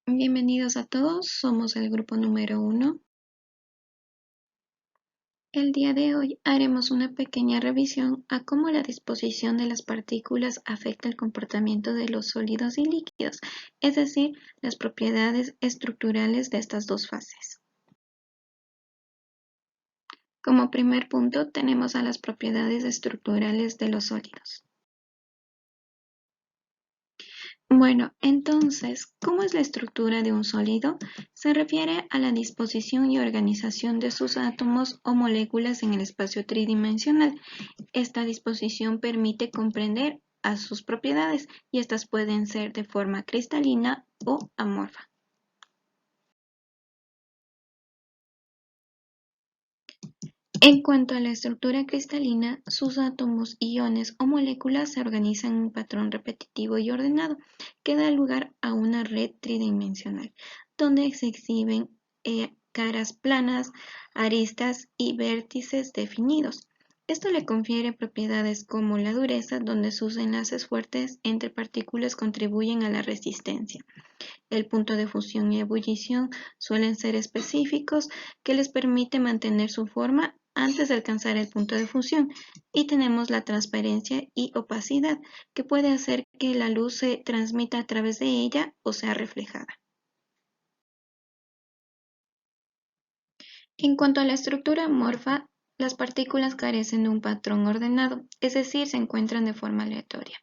Bienvenidos a todos, somos el grupo número 1. El día de hoy haremos una pequeña revisión a cómo la disposición de las partículas afecta el comportamiento de los sólidos y líquidos, es decir, las propiedades estructurales de estas dos fases. Como primer punto tenemos a las propiedades estructurales de los sólidos. Bueno, entonces, ¿cómo es la estructura de un sólido? Se refiere a la disposición y organización de sus átomos o moléculas en el espacio tridimensional. Esta disposición permite comprender a sus propiedades y estas pueden ser de forma cristalina o amorfa. En cuanto a la estructura cristalina, sus átomos, iones o moléculas se organizan en un patrón repetitivo y ordenado que da lugar a una red tridimensional, donde se exhiben caras planas, aristas y vértices definidos. Esto le confiere propiedades como la dureza, donde sus enlaces fuertes entre partículas contribuyen a la resistencia. El punto de fusión y ebullición suelen ser específicos, que les permite mantener su forma antes de alcanzar el punto de fusión, y tenemos la transparencia y opacidad, que puede hacer que la luz se transmita a través de ella o sea reflejada. En cuanto a la estructura amorfa, las partículas carecen de un patrón ordenado, es decir, se encuentran de forma aleatoria.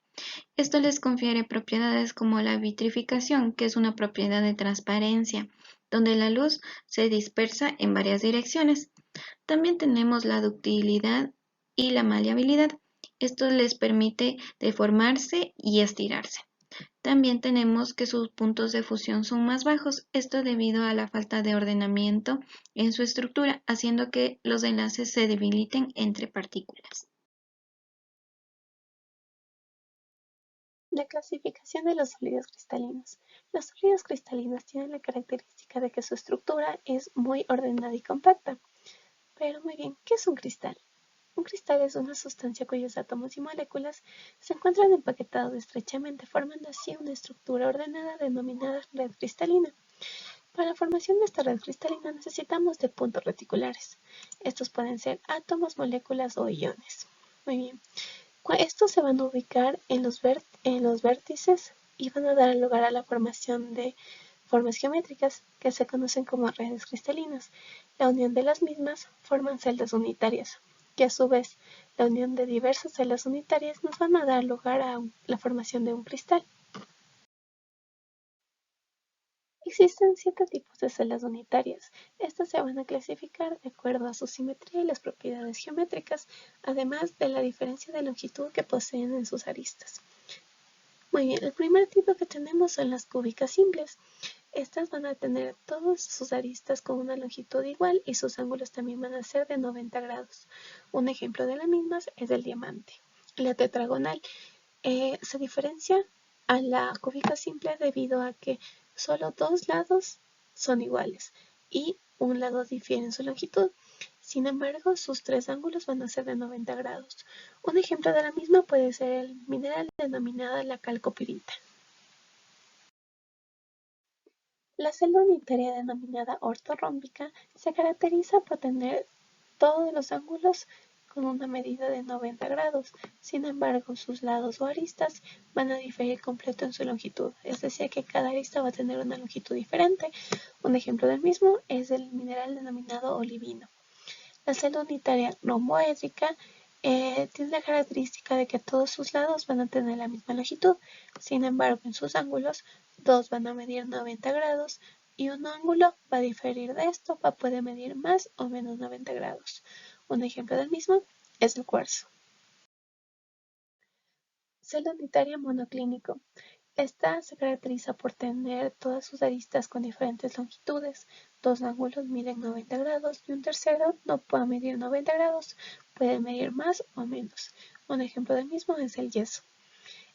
Esto les confiere propiedades como la vitrificación, que es una propiedad de transparencia, donde la luz se dispersa en varias direcciones. También tenemos la ductilidad y la maleabilidad. Esto les permite deformarse y estirarse. También tenemos que sus puntos de fusión son más bajos, esto debido a la falta de ordenamiento en su estructura, haciendo que los enlaces se debiliten entre partículas. La clasificación de los sólidos cristalinos. Los sólidos cristalinos tienen la característica de que su estructura es muy ordenada y compacta. Pero muy bien, ¿qué es un cristal? Un cristal es una sustancia cuyos átomos y moléculas se encuentran empaquetados estrechamente, formando así una estructura ordenada denominada red cristalina. Para la formación de esta red cristalina necesitamos de puntos reticulares. Estos pueden ser átomos, moléculas o iones. Muy bien. Estos se van a ubicar en los vértices y van a dar lugar a la formación de formas geométricas que se conocen como redes cristalinas. La unión de las mismas forman celdas unitarias, que a su vez la unión de diversas celdas unitarias nos van a dar lugar a la formación de un cristal. Existen 7 tipos de celdas unitarias. Estas se van a clasificar de acuerdo a su simetría y las propiedades geométricas, además de la diferencia de longitud que poseen en sus aristas. Muy bien, el primer tipo que tenemos son las cúbicas simples. Estas van a tener todas sus aristas con una longitud igual y sus ángulos también van a ser de 90 grados. Un ejemplo de las mismas es el diamante. La tetragonal se diferencia a la cúbica simple debido a que solo dos lados son iguales y un lado difiere en su longitud. Sin embargo, sus tres ángulos van a ser de 90 grados. Un ejemplo de la misma puede ser el mineral denominado la calcopirita. La celda unitaria denominada ortorrómbica se caracteriza por tener todos los ángulos con una medida de 90 grados. Sin embargo, sus lados o aristas van a diferir completo en su longitud, es decir, que cada arista va a tener una longitud diferente. Un ejemplo del mismo es el mineral denominado olivino. La celda unitaria romboédrica tiene la característica de que todos sus lados van a tener la misma longitud. Sin embargo, en sus ángulos, dos van a medir 90 grados y un ángulo va a diferir de esto, va a poder medir más o menos 90 grados. Un ejemplo del mismo es el cuarzo. Celda unitaria monoclínico. Esta se caracteriza por tener todas sus aristas con diferentes longitudes. Dos ángulos miden 90 grados y un tercero no puede medir 90 grados, puede medir más o menos. Un ejemplo del mismo es el yeso.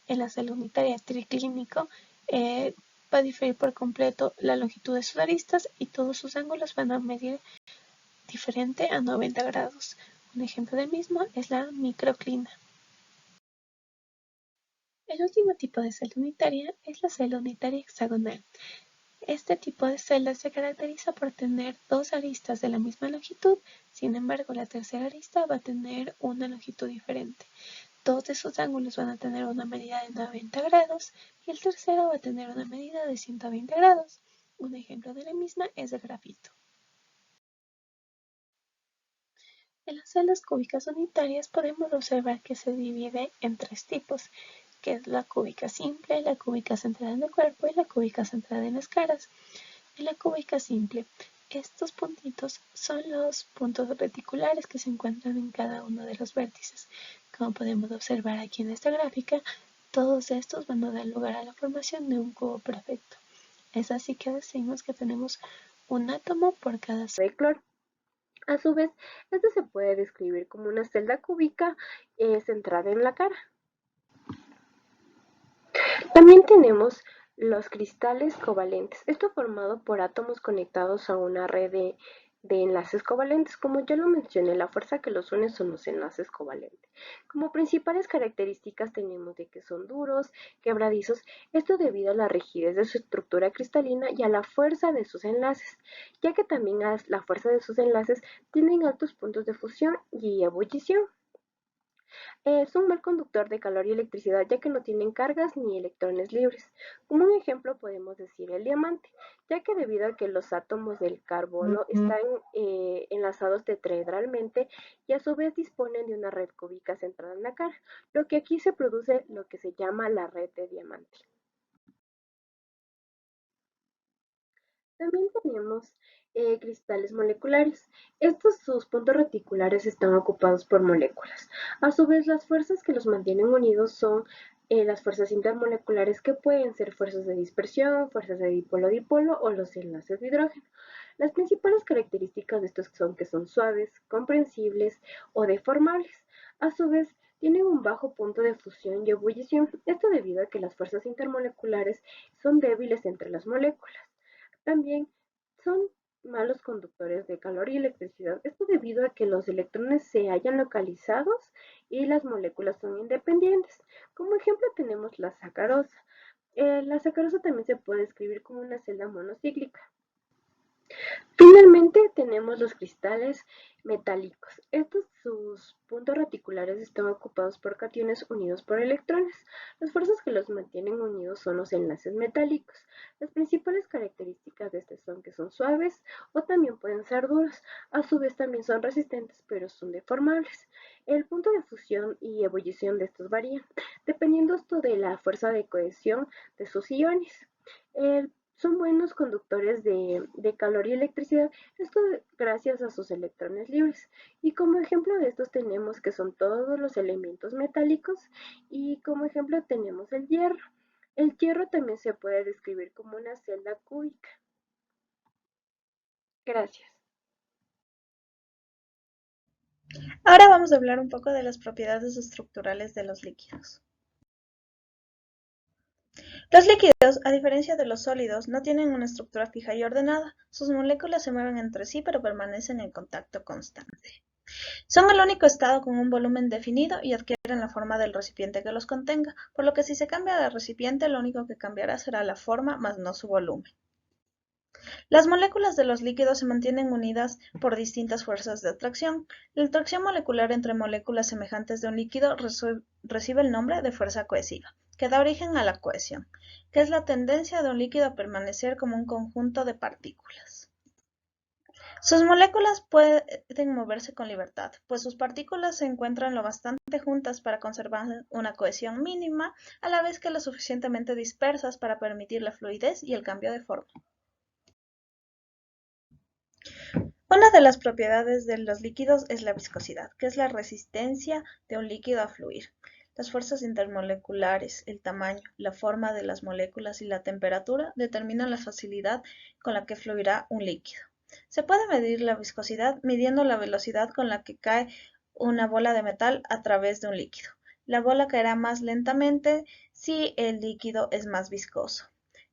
En la celda unitaria triclínico va a diferir por completo la longitud de sus aristas y todos sus ángulos van a medir diferente a 90 grados. Un ejemplo del mismo es la microclina. El último tipo de celda unitaria es la celda unitaria hexagonal. Este tipo de celda se caracteriza por tener dos aristas de la misma longitud, sin embargo la tercera arista va a tener una longitud diferente. Dos de sus ángulos van a tener una medida de 90 grados y el tercero va a tener una medida de 120 grados. Un ejemplo de la misma es el grafito. En las celdas cúbicas unitarias podemos observar que se divide en tres tipos, que es la cúbica simple, la cúbica centrada en el cuerpo y la cúbica centrada en las caras. En la cúbica simple, estos puntitos son los puntos reticulares que se encuentran en cada uno de los vértices. Como podemos observar aquí en esta gráfica, todos estos van a dar lugar a la formación de un cubo perfecto. Es así que decimos que tenemos un átomo por cada de cloro. A su vez, este se puede describir como una celda cúbica centrada en la cara. También tenemos los cristales covalentes, esto formado por átomos conectados a una red de enlaces covalentes. Como ya lo mencioné, la fuerza que los une son los enlaces covalentes. Como principales características tenemos de que son duros, quebradizos, esto debido a la rigidez de su estructura cristalina y a la fuerza de sus enlaces, ya que también a la fuerza de sus enlaces tienen altos puntos de fusión y ebullición. Es un mal conductor de calor y electricidad ya que no tienen cargas ni electrones libres. Como un ejemplo podemos decir el diamante, ya que debido a que los átomos del carbono están enlazados tetraedralmente y a su vez disponen de una red cúbica centrada en la cara, lo que aquí se produce lo que se llama la red de diamante. También tenemos cristales moleculares. Estos sus puntos reticulares están ocupados por moléculas. A su vez, las fuerzas que los mantienen unidos son las fuerzas intermoleculares, que pueden ser fuerzas de dispersión, fuerzas de dipolo-dipolo o los enlaces de hidrógeno. Las principales características de estos son que son suaves, comprensibles o deformables. A su vez, tienen un bajo punto de fusión y ebullición. Esto debido a que las fuerzas intermoleculares son débiles entre las moléculas. También son malos conductores de calor y electricidad. Esto debido a que los electrones se hallan localizados y las moléculas son independientes. Como ejemplo tenemos la sacarosa. La sacarosa también se puede describir como una celda monocíclica. Finalmente tenemos los cristales metálicos. Estos sus puntos reticulares están ocupados por cationes unidos por electrones. Las fuerzas que los mantienen unidos son los enlaces metálicos. Las principales características de estos son que son suaves o también pueden ser duros. A su vez también son resistentes, pero son deformables. El punto de fusión y ebullición de estos varían, dependiendo esto de la fuerza de cohesión de sus iones. Son buenos conductores de calor y electricidad, esto gracias a sus electrones libres. Y como ejemplo de estos tenemos que son todos los elementos metálicos y como ejemplo tenemos el hierro. El hierro también se puede describir como una celda cúbica. Gracias. Ahora vamos a hablar un poco de las propiedades estructurales de los líquidos. Los líquidos, a diferencia de los sólidos, no tienen una estructura fija y ordenada. Sus moléculas se mueven entre sí pero permanecen en contacto constante. Son el único estado con un volumen definido y adquieren la forma del recipiente que los contenga, por lo que si se cambia de recipiente, lo único que cambiará será la forma, más no su volumen. Las moléculas de los líquidos se mantienen unidas por distintas fuerzas de atracción. La atracción molecular entre moléculas semejantes de un líquido recibe el nombre de fuerza cohesiva, que da origen a la cohesión, que es la tendencia de un líquido a permanecer como un conjunto de partículas. Sus moléculas pueden moverse con libertad, pues sus partículas se encuentran lo bastante juntas para conservar una cohesión mínima, a la vez que lo suficientemente dispersas para permitir la fluidez y el cambio de forma. Una de las propiedades de los líquidos es la viscosidad, que es la resistencia de un líquido a fluir. Las fuerzas intermoleculares, el tamaño, la forma de las moléculas y la temperatura determinan la facilidad con la que fluirá un líquido. Se puede medir la viscosidad midiendo la velocidad con la que cae una bola de metal a través de un líquido. La bola caerá más lentamente si el líquido es más viscoso.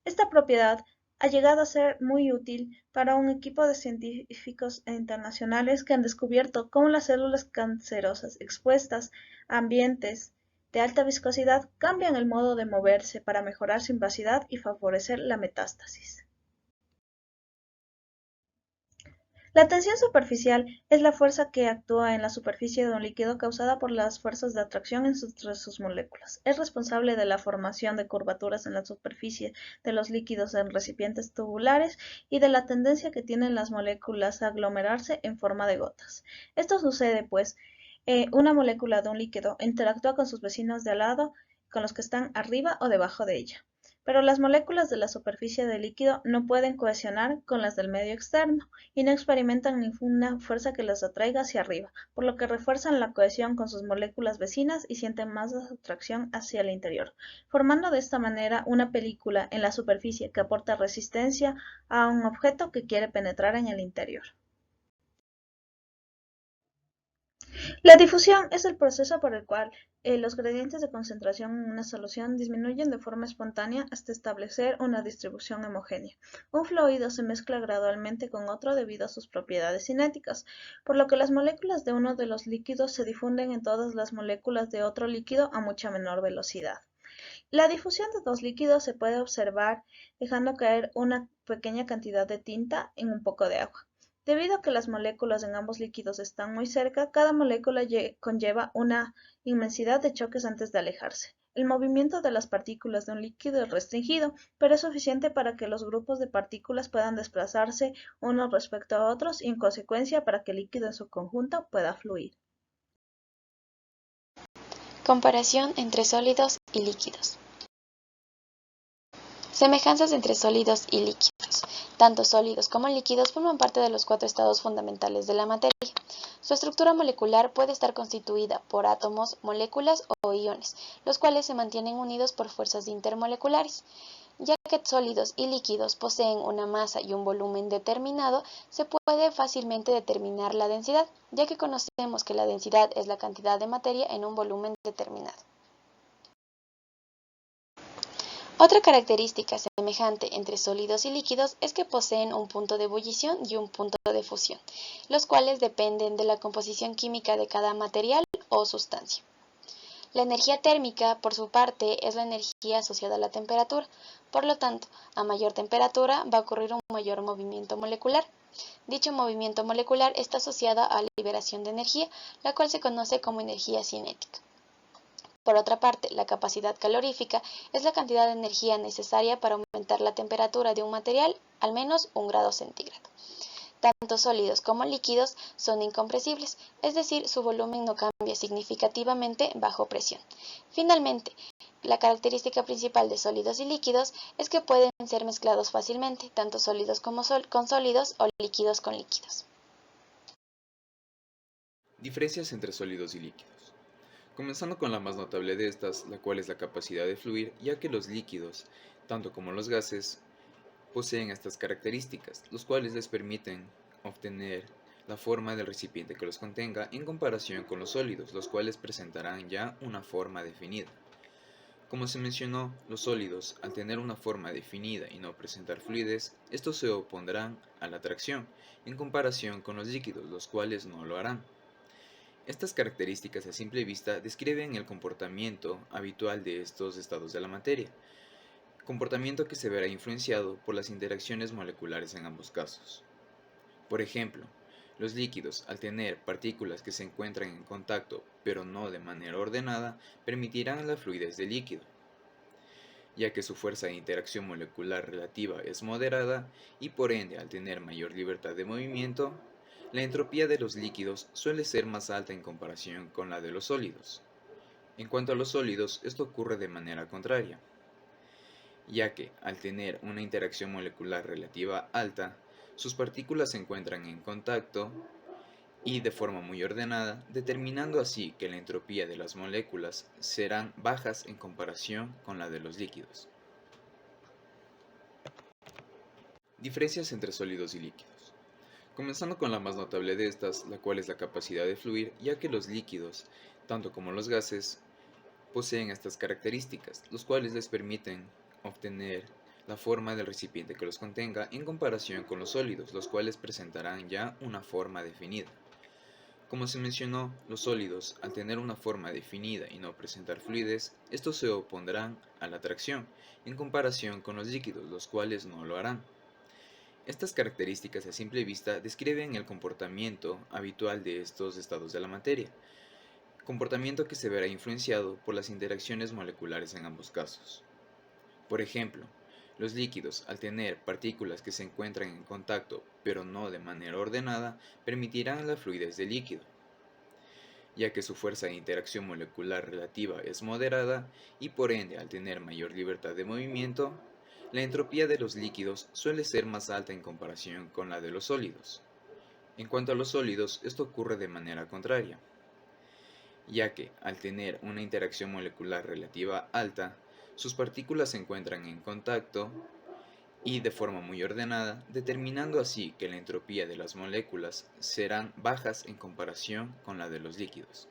Esta propiedad ha llegado a ser muy útil para un equipo de científicos internacionales que han descubierto cómo las células cancerosas expuestas a ambientes de alta viscosidad cambian el modo de moverse para mejorar su invasividad y favorecer la metástasis. La tensión superficial es la fuerza que actúa en la superficie de un líquido causada por las fuerzas de atracción entre sus moléculas. Es responsable de la formación de curvaturas en la superficie de los líquidos en recipientes tubulares y de la tendencia que tienen las moléculas a aglomerarse en forma de gotas. Esto sucede, pues, una molécula de un líquido interactúa con sus vecinos de al lado, con los que están arriba o debajo de ella. Pero las moléculas de la superficie del líquido no pueden cohesionar con las del medio externo y no experimentan ninguna fuerza que las atraiga hacia arriba, por lo que refuerzan la cohesión con sus moléculas vecinas y sienten más atracción hacia el interior, formando de esta manera una película en la superficie que aporta resistencia a un objeto que quiere penetrar en el interior. La difusión es el proceso por el cual los gradientes de concentración en una solución disminuyen de forma espontánea hasta establecer una distribución homogénea. Un fluido se mezcla gradualmente con otro debido a sus propiedades cinéticas, por lo que las moléculas de uno de los líquidos se difunden en todas las moléculas de otro líquido a mucha menor velocidad. La difusión de dos líquidos se puede observar dejando caer una pequeña cantidad de tinta en un poco de agua. Debido a que las moléculas en ambos líquidos están muy cerca, cada molécula conlleva una inmensidad de choques antes de alejarse. El movimiento de las partículas de un líquido es restringido, pero es suficiente para que los grupos de partículas puedan desplazarse unos respecto a otros y en consecuencia para que el líquido en su conjunto pueda fluir. Comparación entre sólidos y líquidos. Semejanzas entre sólidos y líquidos. Tanto sólidos como líquidos forman parte de los 4 estados fundamentales de la materia. Su estructura molecular puede estar constituida por átomos, moléculas o iones, los cuales se mantienen unidos por fuerzas intermoleculares. Ya que sólidos y líquidos poseen una masa y un volumen determinado, se puede fácilmente determinar la densidad, ya que conocemos que la densidad es la cantidad de materia en un volumen determinado. Otra característica semejante entre sólidos y líquidos es que poseen un punto de ebullición y un punto de fusión, los cuales dependen de la composición química de cada material o sustancia. La energía térmica, por su parte, es la energía asociada a la temperatura. Por lo tanto, a mayor temperatura va a ocurrir un mayor movimiento molecular. Dicho movimiento molecular está asociado a la liberación de energía, la cual se conoce como energía cinética. Por otra parte, la capacidad calorífica es la cantidad de energía necesaria para aumentar la temperatura de un material al menos 1 grado centígrado. Tanto sólidos como líquidos son incompresibles, es decir, su volumen no cambia significativamente bajo presión. Finalmente, la característica principal de sólidos y líquidos es que pueden ser mezclados fácilmente, tanto sólidos con sólidos o líquidos con líquidos. Diferencias entre sólidos y líquidos. Comenzando con la más notable de estas, la cual es la capacidad de fluir, ya que los líquidos, tanto como los gases, poseen estas características, los cuales les permiten obtener la forma del recipiente que los contenga en comparación con los sólidos, los cuales presentarán ya una forma definida. Como se mencionó, los sólidos, al tener una forma definida y no presentar fluidez, estos se opondrán a la atracción, en comparación con los líquidos, los cuales no lo harán. Estas características a simple vista describen el comportamiento habitual de estos estados de la materia, comportamiento que se verá influenciado por las interacciones moleculares en ambos casos. Por ejemplo, los líquidos, al tener partículas que se encuentran en contacto pero no de manera ordenada, permitirán la fluidez del líquido, ya que su fuerza de interacción molecular relativa es moderada y por ende al tener mayor libertad de movimiento, la entropía de los líquidos suele ser más alta en comparación con la de los sólidos. En cuanto a los sólidos, esto ocurre de manera contraria, ya que al tener una interacción molecular relativa alta, sus partículas se encuentran en contacto y de forma muy ordenada, determinando así que la entropía de las moléculas serán bajas en comparación con la de los líquidos. Diferencias entre sólidos y líquidos. Comenzando con la más notable de estas, la cual es la capacidad de fluir, ya que los líquidos, tanto como los gases, poseen estas características, los cuales les permiten obtener la forma del recipiente que los contenga en comparación con los sólidos, los cuales presentarán ya una forma definida. Como se mencionó, los sólidos, al tener una forma definida y no presentar fluidez, estos se opondrán a la atracción, en comparación con los líquidos, los cuales no lo harán. Estas características a simple vista describen el comportamiento habitual de estos estados de la materia, comportamiento que se verá influenciado por las interacciones moleculares en ambos casos. Por ejemplo, los líquidos, al tener partículas que se encuentran en contacto pero no de manera ordenada, permitirán la fluidez del líquido, ya que su fuerza de interacción molecular relativa es moderada y por ende al tener mayor libertad de movimiento, la entropía de los líquidos suele ser más alta en comparación con la de los sólidos. En cuanto a los sólidos, esto ocurre de manera contraria, ya que al tener una interacción molecular relativa alta, sus partículas se encuentran en contacto y de forma muy ordenada, determinando así que la entropía de las moléculas serán bajas en comparación con la de los líquidos.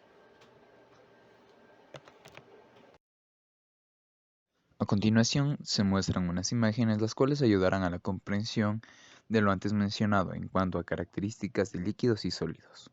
A continuación se muestran unas imágenes las cuales ayudarán a la comprensión de lo antes mencionado en cuanto a características de líquidos y sólidos.